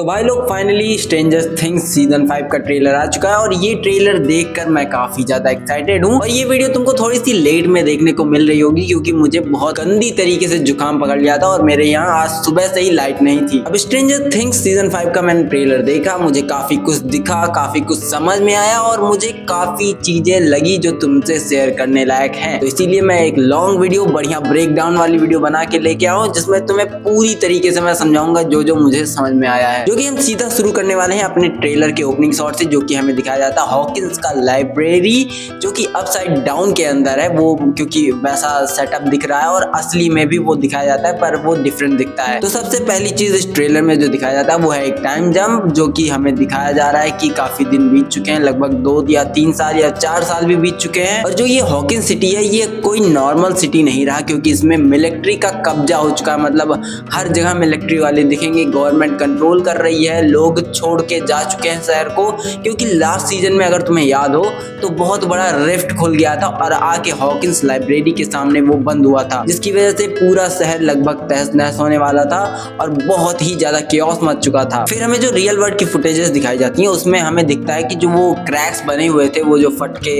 तो भाई लोग फाइनली स्ट्रेंजर थिंग्स सीजन 5 का ट्रेलर आ चुका है और ये ट्रेलर देखकर मैं काफी ज्यादा एक्साइटेड हूँ। और ये वीडियो तुमको थोड़ी सी लेट में देखने को मिल रही होगी क्योंकि मुझे बहुत गंदी तरीके से जुकाम पकड़ लिया था और मेरे यहाँ आज सुबह से ही लाइट नहीं थी। अब स्ट्रेंजर थिंग्स सीजन 5 का मैंने ट्रेलर देखा, मुझे काफी कुछ दिखा, काफी कुछ समझ में आया और मुझे काफी चीजें लगी जो तुमसे शेयर करने लायक है। तो इसीलिए मैं एक लॉन्ग वीडियो, बढ़िया ब्रेक डाउन वाली वीडियो बना के लेके आऊँ जिसमें तुम्हें पूरी तरीके से मैं समझाऊंगा जो मुझे समझ में आया है। जो कि हम सीधा शुरू करने वाले हैं अपने ट्रेलर के ओपनिंग शॉट से, जो कि हमें दिखाया जाता है हॉकिंस का लाइब्रेरी जो कि अपसाइड डाउन के अंदर है। वो क्योंकि वैसा सेटअप दिख रहा है और असली में भी वो दिखाया जाता है पर वो डिफरेंट दिखता है। तो सबसे पहली चीज इस ट्रेलर में जो दिखाया जाता है वो है एक टाइम जंप, जो कि हमें दिखाया जा रहा है कि काफी दिन बीत चुके हैं, लगभग 2 या 3 साल या 4 साल भी बीत चुके हैं। और जो ये हॉकिंस सिटी है ये कोई नॉर्मल सिटी नहीं रहा क्योंकि इसमें मिलिट्री का कब्जा हो चुका है। मतलब हर जगह मिलिट्री वाले दिखेंगे, गवर्नमेंट कंट्रोल कर रही है, लोग छोड़ के जा चुके हैं शहर को। क्योंकि लास्ट सीजन में अगर तुम्हें याद हो तो बहुत बड़ा रिफ्ट खुल गया था और आके हॉकिंस लाइब्रेरी के सामने वो बंद हुआ था, जिसकी वजह से पूरा शहर लगभग तहस नहस होने वाला था और बहुत ही ज्यादा केओस मच चुका था। फिर हमें जो रियल वर्ल्ड की फुटेजेस दिखाई जाती हैं उसमें हमें दिखता है कि जो वो क्रैक्स बने हुए थे, वो जो फटके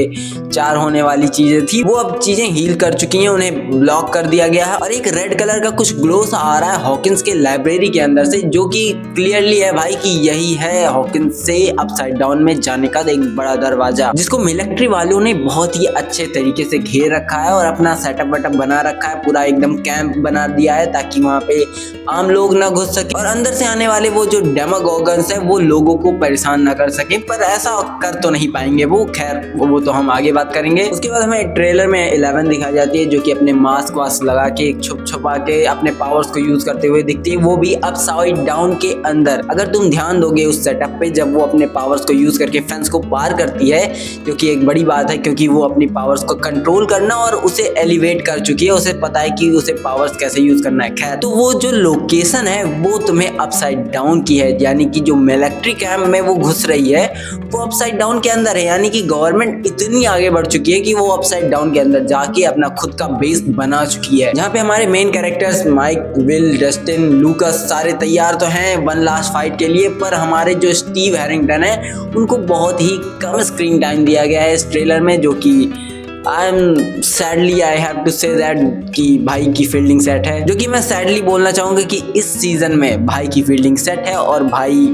4 होने वाली चीजें थी, वो अब चीजें हील कर चुकी हैं, उन्हें ब्लॉक कर दिया गया है और एक रेड कलर का कुछ ग्लो सा आ रहा है हॉकिंस के लाइब्रेरी के अंदर से, जो कि क्लियरली है भाई कि यही है हॉकिंस से अपसाइड डाउन में जाने का एक बड़ा दरवाजा, जिसको मिलिट्री वालों ने बहुत ही अच्छे तरीके से घेर रखा है और अपना सेटअप वेटअप बना रखा है, पूरा एकदम कैंप बना दिया है ताकि वहां पे आम लोग ना घुस सके और अंदर से आने वाले वो जो डेमागोगन्स है वो लोगों को परेशान ना कर सके। पर ऐसा कर तो नहीं पाएंगे वो, खैर वो तो हम आगे बात करेंगे। उसके बाद हमें ट्रेलर में 11 दिखाई जाती है जो कि अपने मास्क वास्क लगा के छुप छुपा के अपने पावर्स को यूज करते हुए दिखती है, वो भी अपसाइड डाउन के अंदर। अगर तुम ध्यान दोगे उस सेटअप पे, जब वो अपने पावर्स को यूज करके फेंस को पार करती है, जो कि एक बड़ी बात है क्योंकि वो अपनी पावर्स को कंट्रोल करना और उसे एलिवेट कर चुकी है, उसे पता है कि उसे पावर्स कैसे यूज करना है। खैर, तो वो जो लोकेशन है वो तुम्हें अपसाइड डाउन की है, यानी कि जो मिलिट्री कैंप में वो घुस रही है वो अपसाइड डाउन के अंदर है। यानी कि गवर्नमेंट इतनी आगे बढ़ चुकी है कि वो अपसाइड डाउन के अंदर जाके अपना खुद का बेस बना चुकी है, जहाँ पे हमारे main characters Mike, Will, Dustin, Lucas सारे तैयार तो हैं वन लास्ट फाइट के लिए, पर हमारे जो स्टीव हैरिंगटन है उनको बहुत ही कम स्क्रीन टाइम दिया गया है इस ट्रेलर में, जो कि I have to say that कि भाई की फील्डिंग सेट है। जो कि मैं सैडली बोलना चाहूंगा कि इस सीजन में भाई की फील्डिंग सेट है और भाई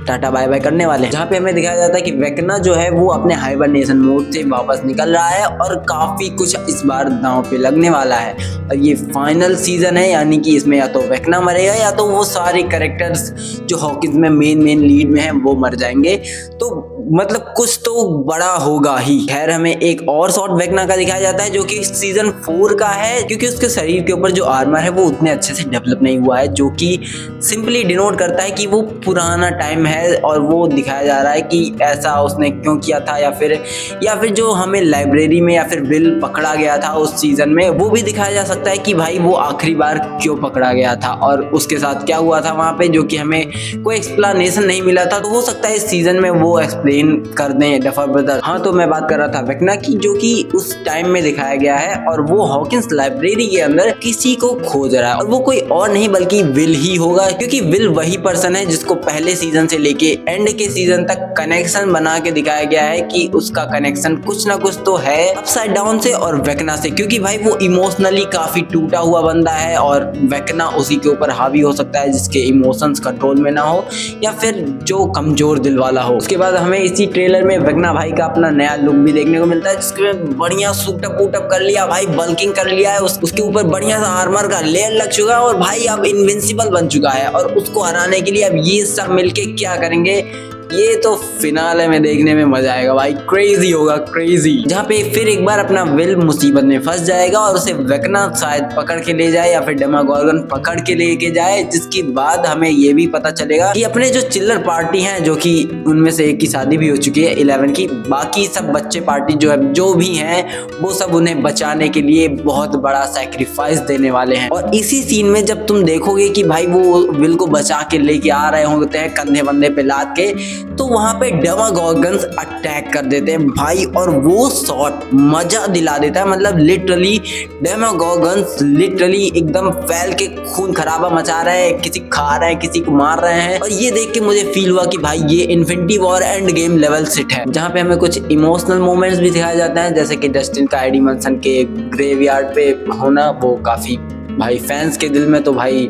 टाटा बाय बाय करने वाले हैं। जहाँ पे हमें दिखाया जाता है कि वेकना जो है वो अपने हाइबरनेशन मोड से वापस निकल रहा है और काफी कुछ इस बार दांव पे लगने वाला है। और ये फाइनल सीजन है, यानी कि इसमें या तो वेकना मरेगा या तो वो सारे कैरेक्टर्स जो हॉकिंस में मेन लीड में हैं वो मर जाएंगे। तो मतलब कुछ तो बड़ा होगा ही। खैर, हमें एक और शॉट वेकना का दिखाया जाता है जो कि सीजन 4 का है, क्योंकि उसके शरीर के ऊपर जो आर्मर है वो उतने अच्छे से डेवलप नहीं हुआ है, जो कि सिंपली डिनोट करता है कि वो पुराना टाइम है और वो दिखाया जा रहा है कि ऐसा उसने क्यों किया था, या फिर जो हमें लाइब्रेरी में या फिर विल पकड़ा गया था उस सीजन में वो भी दिखाया जा सकता है कि भाई वो आखिरी बार क्यों पकड़ा गया था और उसके साथ क्या हुआ था वहां पे, जो कि हमें कोई एक्सप्लेनेशन नहीं मिला था। तो हो सकता है इस सीजन में वो एक्सप्लेन कर दें डफर ब्रदर। हाँ, तो मैं बात कर रहा था वेकना की, जो कि उस टाइम में दिखाया गया है और वो हॉकिंस लाइब्रेरी के अंदर किसी को खोज रहा है और वो कोई और नहीं बल्कि विल ही होगा, क्योंकि विल वही पर्सन है जिसको पहले सीजन से लेके एंड के सीजन तक कनेक्शन बना के दिखाया गया है कि उसका कनेक्शन कुछ ना कुछ तो है अपसाइड डाउन से और वेकना से, क्योंकि भाई वो इमोशनली काफी टूटा हुआ बंदा है और वेकना उसी के ऊपर हावी हो सकता है जिसके इमोशंस कंट्रोल में ना हो या फिर जो कमजोर दिल वाला हो। उसके बाद हमें इसी ट्रेलर में वेकना भाई का अपना नया लुक भी देखने को मिलता है, जिसमें बढ़िया सूटअप वूटअप कर लिया भाई, बल्किंग कर लिया है, उसके ऊपर बढ़िया सा आर्मर का लेयर लग चुका है और भाई अब इनविंसिबल बन चुका है। और उसको हराने के लिए अब ये सब मिलके क्या करेंगे, ये तो फिनाले में देखने में मजा आएगा भाई, क्रेजी होगा क्रेजी। जहाँ पे फिर एक बार अपना विल मुसीबत में फंस जाएगा और उसे वेकना शायद पकड़ के ले जाए या फिर डेमागोगन पकड़ के लेके जाए, जिसके बाद हमें ये भी पता चलेगा कि अपने जो चिल्लर पार्टी हैं, जो कि उनमें से एक की शादी भी हो चुकी है 11 की, बाकी सब बच्चे पार्टी जो भी हैं वो सब उन्हें बचाने के लिए बहुत बड़ा सैक्रिफाइस देने वाले हैं। और इसी सीन में जब तुम देखोगे कि भाई वो विल को बचा के लेके आ रहे होते हैं कंधे बंधे पे लाद के, तो वहां पे डेमागोगन्स अटैक कर देते हैं भाई, और वो शॉट मजा दिला देता है। मतलब लिटरली डेमागोगन्स लिटरली एकदम फैल के खून खराबा मचा रहे हैं, किसी खा रहे हैं, किसी को मार रहे हैं। और ये देख के मुझे फील हुआ कि भाई ये infinity war end game level set है, जहाँ पे हमें कुछ इमोशनल मोमेंट्स भी दिखाया जाता है, जैसे कि डस्टिन का एडी मंसन के ग्रेवयार्ड पे होना, वो काफी भाई फैंस के दिल में तो भाई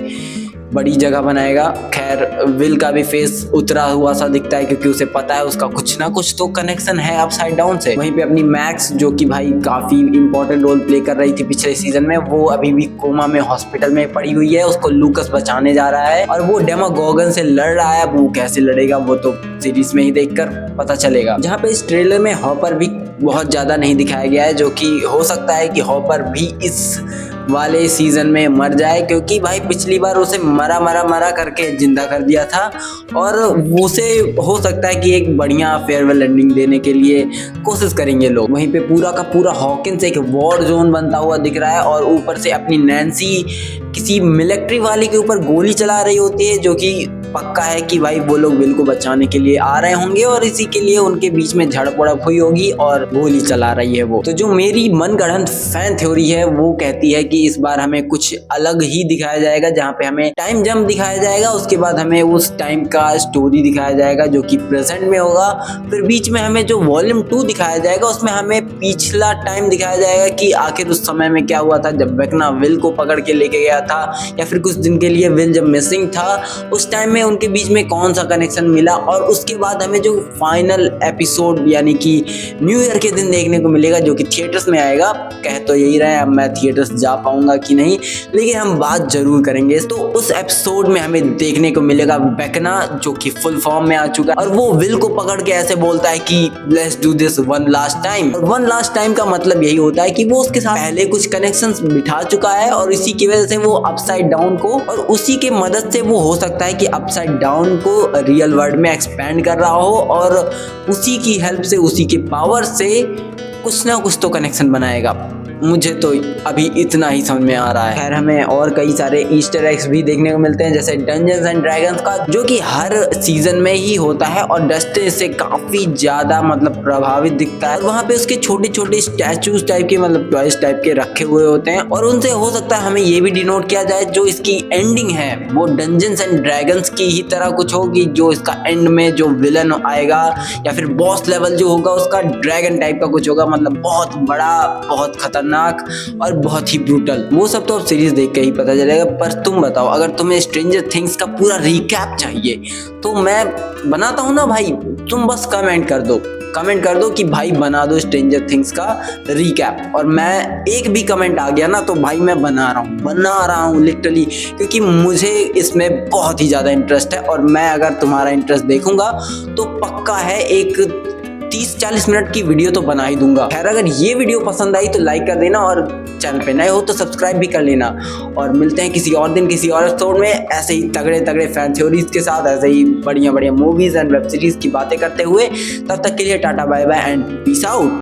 बड़ी जगह बनाएगा। खैर विल का भी फेस उतरा हुआ सा दिखता है, क्योंकि उसे पता है उसका कुछ ना कुछ तो कनेक्शन है अपसाइड डाउन से। वहीं पे अपनी मैक्स, जो कि भाई काफी इंपॉर्टेंट रोल प्ले कर रही थी पिछले सीजन में, वो अभी भी कोमा में हॉस्पिटल में पड़ी हुई है, उसको लूकस बचाने जा रहा है और वो डेमागोगन से लड़ रहा है। वो कैसे लड़ेगा वो तो सीरीज में ही देखकर पता चलेगा। जहाँ पे इस ट्रेलर में हॉपर भी बहुत ज्यादा नहीं दिखाया गया है, जो कि हो सकता है कि हॉपर भी इस वाले सीजन में मर जाए, क्योंकि भाई पिछली बार उसे मरा करके जिंदा कर दिया था, और उसे हो सकता है कि एक बढ़िया फेयरवेल एंडिंग देने के लिए कोशिश करेंगे लोग। वहीं पे पूरा का पूरा हॉकिंस एक वॉर जोन बनता हुआ दिख रहा है, और ऊपर से अपनी नैन्सी किसी मिलिट्री वाले के ऊपर गोली चला रही होती है, जो कि पक्का है कि भाई वो लोग विल को बचाने के लिए आ रहे होंगे, और इसी के लिए उनके बीच में झड़प हुई होगी और गोली चला रही है वो। तो जो मेरी मनगढ़ंत फैन थ्योरी है वो कहती है कि इस बार हमें कुछ अलग ही दिखाया जाएगा, जहाँ पे हमें टाइम जंप दिखाया जाएगा, उसके बाद हमें उस टाइम का स्टोरी दिखाया जाएगा जो कि प्रेजेंट में होगा। फिर बीच में हमें जो वॉल्यूम 2 दिखाया जाएगा उसमें हमें पिछला टाइम दिखाया जाएगा कि आखिर उस समय में क्या हुआ था जब वेक्ना विल को पकड़ के लेके गया था, या फिर कुछ दिन के लिए विल जब मिसिंग था उस टाइम में उनके बीच में कौन सा कनेक्शन मिला। और उसके बाद हमें जो फाइनल एपिसोड यानी कि न्यू ईयर के दिन देखने को मिलेगा, जो कि थिएटर्स में आएगा। कह तो यही रहे, अब मैं थिएटर्स जा पाऊंगा कि नहीं, लेकिन हम बात जरूर करेंगे। तो उस एपिसोड में हमें देखने को मिलेगा वेक्ना, जो कि फुल फॉर्म में आ चुका है, और वो विल को पकड़ के ऐसे बोलता है कि let's do this one last time. और वन लास्ट टाइम का मतलब यही होता है कि वो उसके साथ पहले कुछ कनेक्शंस बिठा चुका है, और इसी की वजह से वो अपसाइड डाउन को, और उसी के मदद से वो हो सकता है कि अपसाइड डाउन को रियल वर्ल्ड में एक्सपेंड कर रहा हो, और उसी की हेल्प से, उसी के पावर से कुछ ना कुछ तो कनेक्शन बनाएगा। मुझे तो अभी इतना ही समझ में आ रहा है। खैर हमें और कई सारे ईस्टर एग्स भी देखने को मिलते हैं, जैसे डंजन्स एंड ड्रैगन्स का, जो कि हर सीजन में ही होता है, और डस्टिन इससे काफी ज्यादा मतलब प्रभावित दिखता है। वहाँ पे उसके छोटे छोटे स्टैचूज टाइप के, मतलब टॉयज टाइप के रखे हुए होते हैं, और उनसे हो सकता है हमें ये भी डिनोट किया जाए जो इसकी एंडिंग है वो डंजन्स एंड ड्रैगन्स की ही तरह कुछ होगी, जो इसका एंड में जो विलन आएगा या फिर बॉस लेवल जो होगा उसका ड्रैगन टाइप का कुछ होगा, मतलब बहुत बड़ा, बहुत खतरनाक और बहुत ही ब्रूटल। वो सब तो अब सीरीज देख के ही पता चलेगा। पर तुम बताओ, अगर तुम्हें स्ट्रेंजर थिंग्स का पूरा रिकैप चाहिए तो मैं बनाता हूँ ना भाई, तुम बस कमेंट कर दो कि भाई बना दो स्ट्रेंजर थिंग्स का रिकैप, और मैं एक भी कमेंट आ गया ना तो भाई मैं बना रहा हूँ लिटरली, क्योंकि मुझे इसमें बहुत ही ज़्यादा इंटरेस्ट है, और मैं अगर तुम्हारा इंटरेस्ट देखूंगा तो पक्का है एक 30-40 मिनट की वीडियो तो बना ही दूंगा। खैर अगर ये वीडियो पसंद आई तो लाइक कर देना, और चैनल पे नए हो तो सब्सक्राइब भी कर लेना, और मिलते हैं किसी और दिन किसी और एपिसोड में ऐसे ही तगड़े फैन थ्योरीज के साथ, ऐसे ही बढ़िया मूवीज एंड वेब सीरीज की बातें करते हुए। तब तक के लिए ta ta bye bye and peace out.